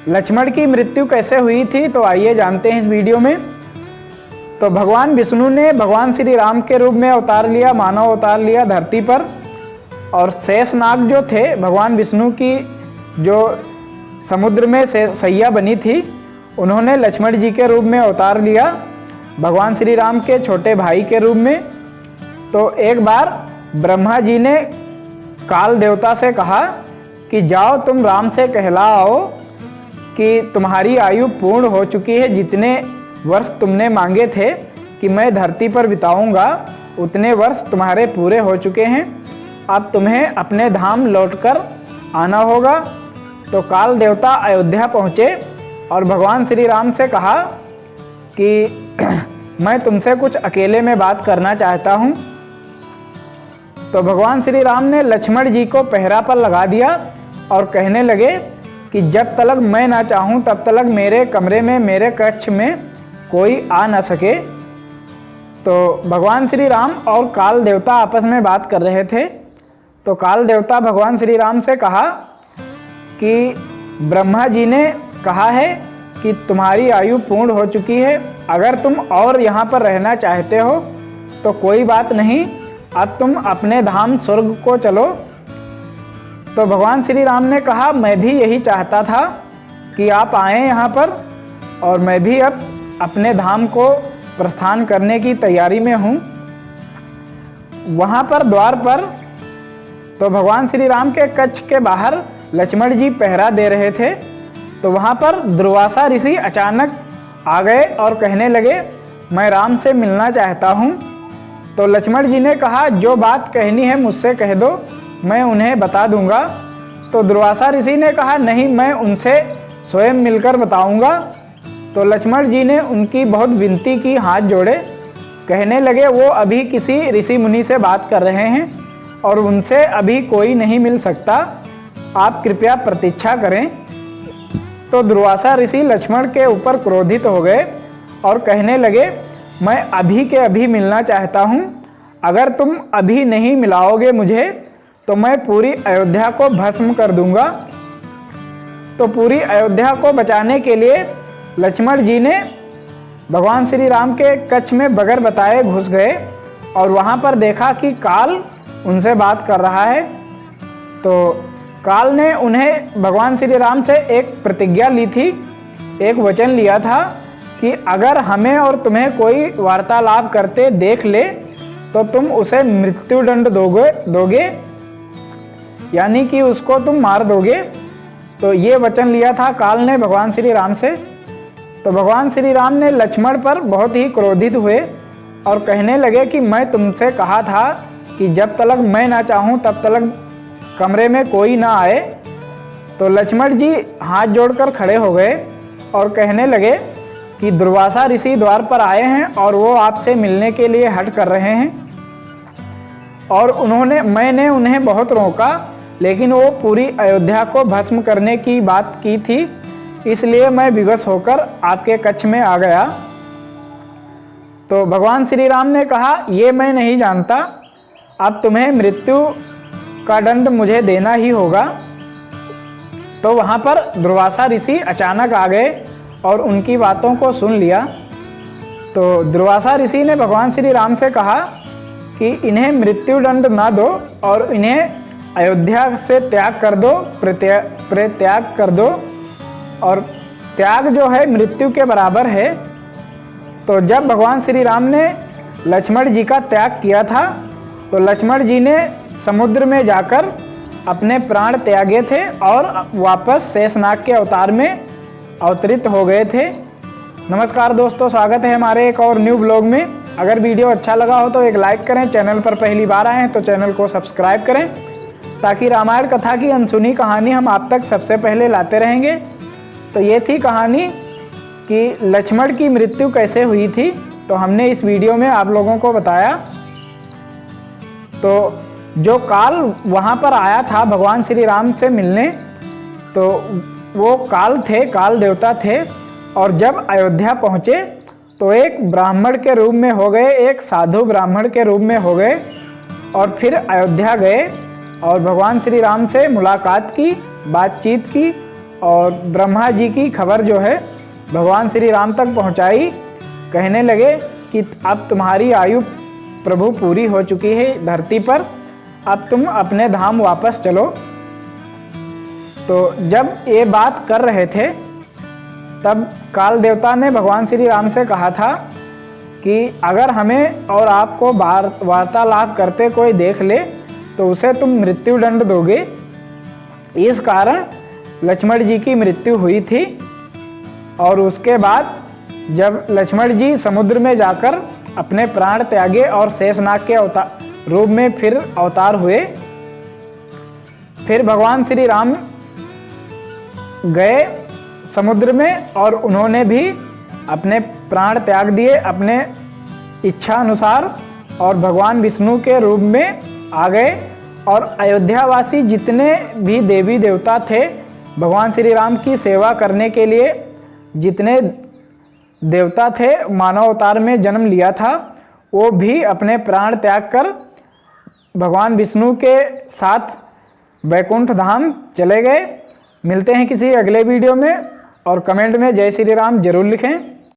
लक्ष्मण की मृत्यु कैसे हुई थी, तो आइए जानते हैं इस वीडियो में। तो भगवान विष्णु ने भगवान श्री राम के रूप में अवतार लिया, मानव अवतार लिया धरती पर। और शेषनाग जो थे, भगवान विष्णु की जो समुद्र में सैया बनी थी, उन्होंने लक्ष्मण जी के रूप में अवतार लिया, भगवान श्री राम के छोटे भाई के रूप में। तो एक बार ब्रह्मा जी ने काल देवता से कहा कि जाओ तुम राम से कहलाओ कि तुम्हारी आयु पूर्ण हो चुकी है, जितने वर्ष तुमने मांगे थे कि मैं धरती पर बिताऊंगा, उतने वर्ष तुम्हारे पूरे हो चुके हैं, अब तुम्हें अपने धाम लौटकर आना होगा। तो काल देवता अयोध्या पहुँचे और भगवान श्री राम से कहा कि मैं तुमसे कुछ अकेले में बात करना चाहता हूँ। तो भगवान श्री राम ने लक्ष्मण जी को पहरा पर लगा दिया और कहने लगे कि जब तक मैं ना चाहूँ तब तक मेरे कमरे में, मेरे कक्ष में कोई आ ना सके। तो भगवान श्री राम और काल देवता आपस में बात कर रहे थे। तो काल देवता भगवान श्री राम से कहा कि ब्रह्मा जी ने कहा है कि तुम्हारी आयु पूर्ण हो चुकी है, अगर तुम और यहाँ पर रहना चाहते हो तो कोई बात नहीं, अब तुम अपने धाम स्वर्ग को चलो। तो भगवान श्री राम ने कहा मैं भी यही चाहता था कि आप आएँ यहाँ पर, और मैं भी अब अपने धाम को प्रस्थान करने की तैयारी में हूँ। वहाँ पर द्वार पर तो भगवान श्री राम के कक्ष के बाहर लक्ष्मण जी पहरा दे रहे थे। तो वहाँ पर दुर्वासा ऋषि अचानक आ गए और कहने लगे मैं राम से मिलना चाहता हूँ। तो लक्ष्मण जी ने कहा जो बात कहनी है मुझसे कह दो, मैं उन्हें बता दूंगा। तो दुर्वासा ऋषि ने कहा नहीं, मैं उनसे स्वयं मिलकर बताऊंगा। तो लक्ष्मण जी ने उनकी बहुत विनती की, हाथ जोड़े, कहने लगे वो अभी किसी ऋषि मुनि से बात कर रहे हैं और उनसे अभी कोई नहीं मिल सकता, आप कृपया प्रतीक्षा करें। तो दुर्वासा ऋषि लक्ष्मण के ऊपर क्रोधित हो गए और कहने लगे मैं अभी के अभी मिलना चाहता हूँ, अगर तुम अभी नहीं मिलाओगे मुझे तो मैं पूरी अयोध्या को भस्म कर दूंगा। तो पूरी अयोध्या को बचाने के लिए लक्ष्मण जी ने भगवान श्री राम के कक्ष में बगैर बताए घुस गए और वहाँ पर देखा कि काल उनसे बात कर रहा है। तो काल ने उन्हें भगवान श्री राम से एक प्रतिज्ञा ली थी, एक वचन लिया था कि अगर हमें और तुम्हें कोई वार्तालाप करते देख ले तो तुम उसे मृत्युदंड दोगे, यानी कि उसको तुम मार दोगे। तो ये वचन लिया था काल ने भगवान श्री राम से। तो भगवान श्री राम ने लक्ष्मण पर बहुत ही क्रोधित हुए और कहने लगे कि मैं तुमसे कहा था कि जब तक मैं ना चाहूँ तब तक कमरे में कोई ना आए। तो लक्ष्मण जी हाथ जोड़कर खड़े हो गए और कहने लगे कि दुर्वासा ऋषि द्वार पर आए हैं और वो आपसे मिलने के लिए हट कर रहे हैं, और मैंने उन्हें बहुत रोका, लेकिन वो पूरी अयोध्या को भस्म करने की बात की थी, इसलिए मैं विवश होकर आपके कक्ष में आ गया। तो भगवान श्री राम ने कहा ये मैं नहीं जानता, अब तुम्हें मृत्यु का दंड मुझे देना ही होगा। तो वहाँ पर दुर्वासा ऋषि अचानक आ गए और उनकी बातों को सुन लिया। तो दुर्वासा ऋषि ने भगवान श्री राम से कहा कि इन्हें मृत्युदंड ना दो और इन्हें अयोध्या से त्याग कर दो, परित्याग कर दो, और त्याग जो है मृत्यु के बराबर है। तो जब भगवान श्री राम ने लक्ष्मण जी का त्याग किया था तो लक्ष्मण जी ने समुद्र में जाकर अपने प्राण त्यागे थे और वापस शेषनाग के अवतार में अवतरित हो गए थे। नमस्कार दोस्तों, स्वागत है हमारे एक और न्यू ब्लॉग में। अगर वीडियो अच्छा लगा हो तो एक लाइक करें, चैनल पर पहली बार आए हैं तो चैनल को सब्सक्राइब करें, ताकि रामायण कथा की अनसुनी कहानी हम आप तक सबसे पहले लाते रहेंगे। तो ये थी कहानी कि लक्ष्मण की मृत्यु कैसे हुई थी, तो हमने इस वीडियो में आप लोगों को बताया। तो जो काल वहाँ पर आया था भगवान श्री राम से मिलने, तो वो काल थे, काल देवता थे, और जब अयोध्या पहुँचे तो एक ब्राह्मण के रूप में हो गए, एक साधु ब्राह्मण के रूप में हो गए, और फिर अयोध्या गए और भगवान श्री राम से मुलाकात की, बातचीत की, और ब्रह्मा जी की खबर जो है भगवान श्री राम तक पहुंचाई। कहने लगे कि अब तुम्हारी आयु प्रभु पूरी हो चुकी है धरती पर, अब तुम अपने धाम वापस चलो। तो जब ये बात कर रहे थे तब काल देवता ने भगवान श्री राम से कहा था कि अगर हमें और आपको वार्तालाप करते कोई देख ले तो उसे तुम मृत्युदंड दोगे। इस कारण लक्ष्मण जी की मृत्यु हुई थी। और उसके बाद जब लक्ष्मण जी समुद्र में जाकर अपने प्राण त्यागे और शेषनाग के रूप में फिर अवतार हुए, फिर भगवान श्री राम गए समुद्र में और उन्होंने भी अपने प्राण त्याग दिए अपने इच्छा अनुसार और भगवान विष्णु के रूप में आ गए। और अयोध्यावासी जितने भी देवी देवता थे भगवान श्री राम की सेवा करने के लिए, जितने देवता थे मानव अवतार में जन्म लिया था, वो भी अपने प्राण त्याग कर भगवान विष्णु के साथ वैकुंठ धाम चले गए। मिलते हैं किसी अगले वीडियो में और कमेंट में जय श्री राम जरूर लिखें।